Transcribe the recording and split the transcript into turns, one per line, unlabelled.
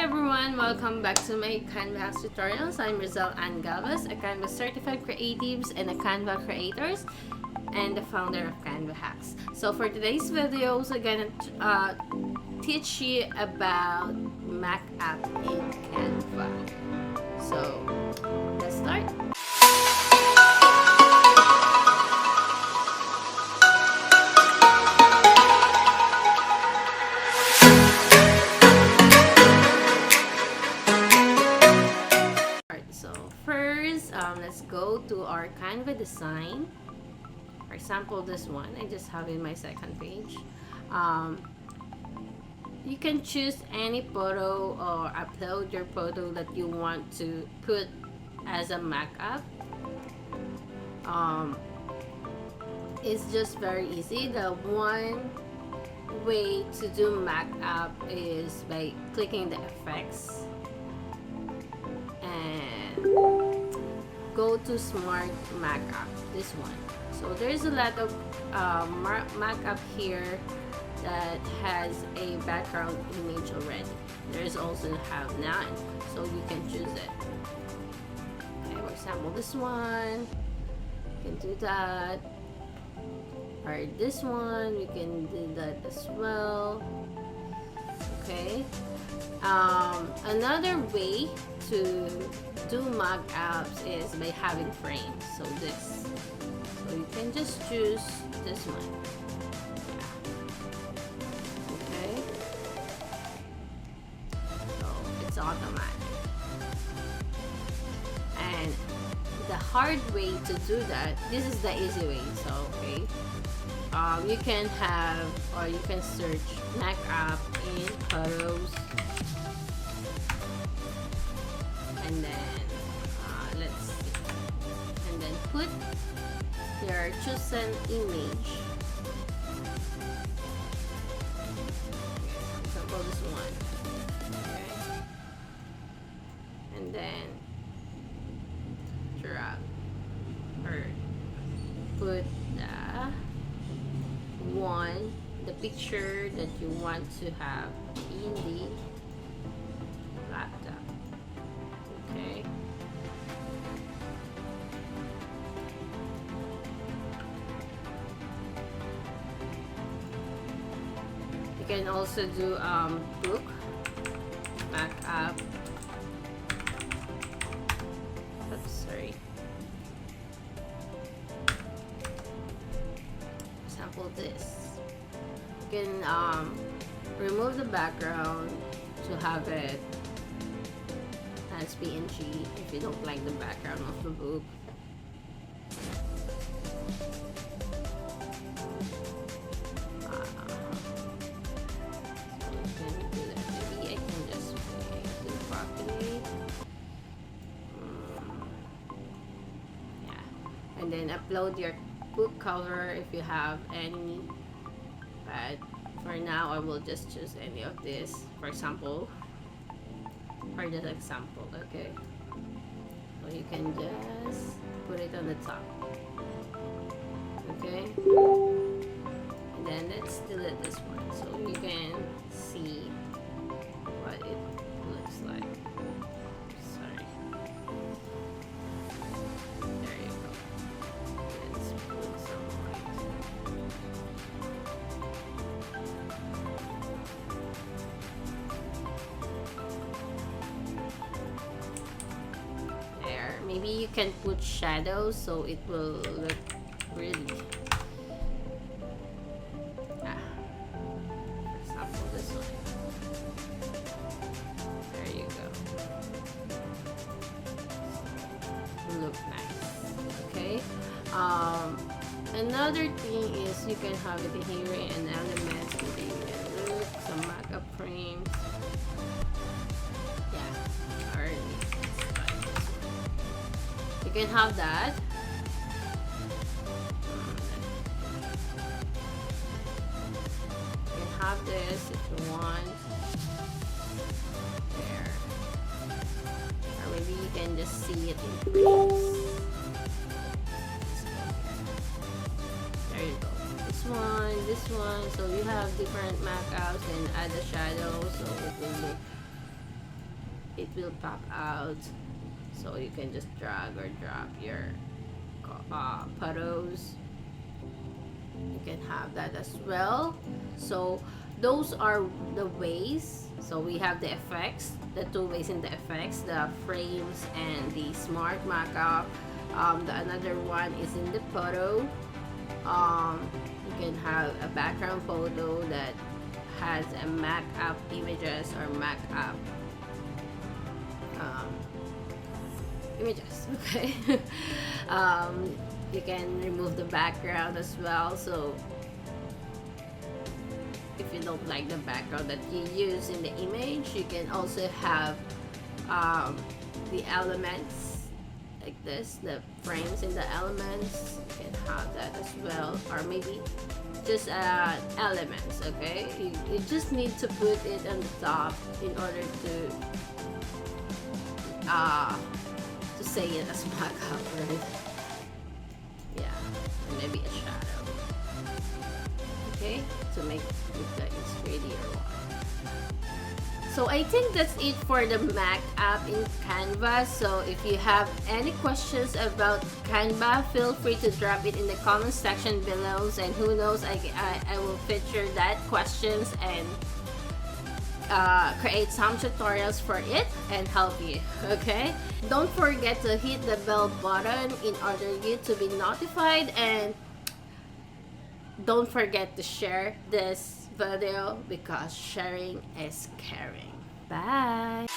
everyone, welcome back to my Canva tutorials. I'm Rizelle and Galvez, a Canva certified creatives and a Canva creators and the founder of Canva Hacks. So for today's video, we're gonna teach you about Mac app in Canva. So let's start. Let's go to our Canva design. For example, this one I just have in my second page. You can choose any photo or upload your photo that you want to put as a Mac app. It's just very easy. The one way to do Mac app is by clicking the effects and go to Smart Mac app, this one. So there's a lot of Mac app here that has a background image already. There's also have none, so you can choose it. Okay, for example, this one, you can do that. Or this one, you can do that as well. Okay. Another way to do Mac apps is by having frames. So this. So you can just choose this one. Okay. So it's automatic. And the hard way to do that, this is the easy way. So okay. You can have, or you can search Mac app in photos, and then let's see, and then put your chosen image. For example, this one. Okay. And then drag or put the picture that you want to have in the laptop. Okay. You can also do book, Mac app. Oops, sorry. Example this. You can remove the background to have it as PNG if you don't like the background of the book. So you can do that. Maybe I can just do populate. Yeah, and then upload your book cover if you have any. But for now, I will just choose any of this. For example, for this example, okay. So you can just put it on the top, okay. And then let's delete this one so you can see what it looks like. Sorry. There you go. Let's put some white. Maybe you can put shadows so it will look really. For example, this one. There you go. Look nice. Okay. Another thing is you can have it here in elements. Maybe you can look some markup frames. Yeah. Alright. You can have that. You can have this if you want. There. Or maybe you can just see it in frames. There you go. This one. So you have different Mac apps and add the shadow so it will look it will pop out. So you can just drag or drop your photos. You can have that as well. So those are the ways. So we have the effects, the two ways in the effects, the frames and the smart markup. The another one is in the photo. You can have a background photo that has a markup images or markup images. Okay. You can remove the background as well. So if you don't like the background that you use in the image, you can also have the elements like this, the frames in the elements. You can have that as well, or maybe just elements. Okay, you just need to put it on the top in order to say it as markup, right? Yeah, and maybe a shadow. Okay, to make it the prettier one. So I think that's it for the Mac app in Canva. So if you have any questions about Canva, feel free to drop it in the comment section below, and who knows, I will feature that questions and create some tutorials for it and help you. Okay, don't forget to hit the bell button in order you to be notified, and don't forget to share this video because sharing is caring. Bye.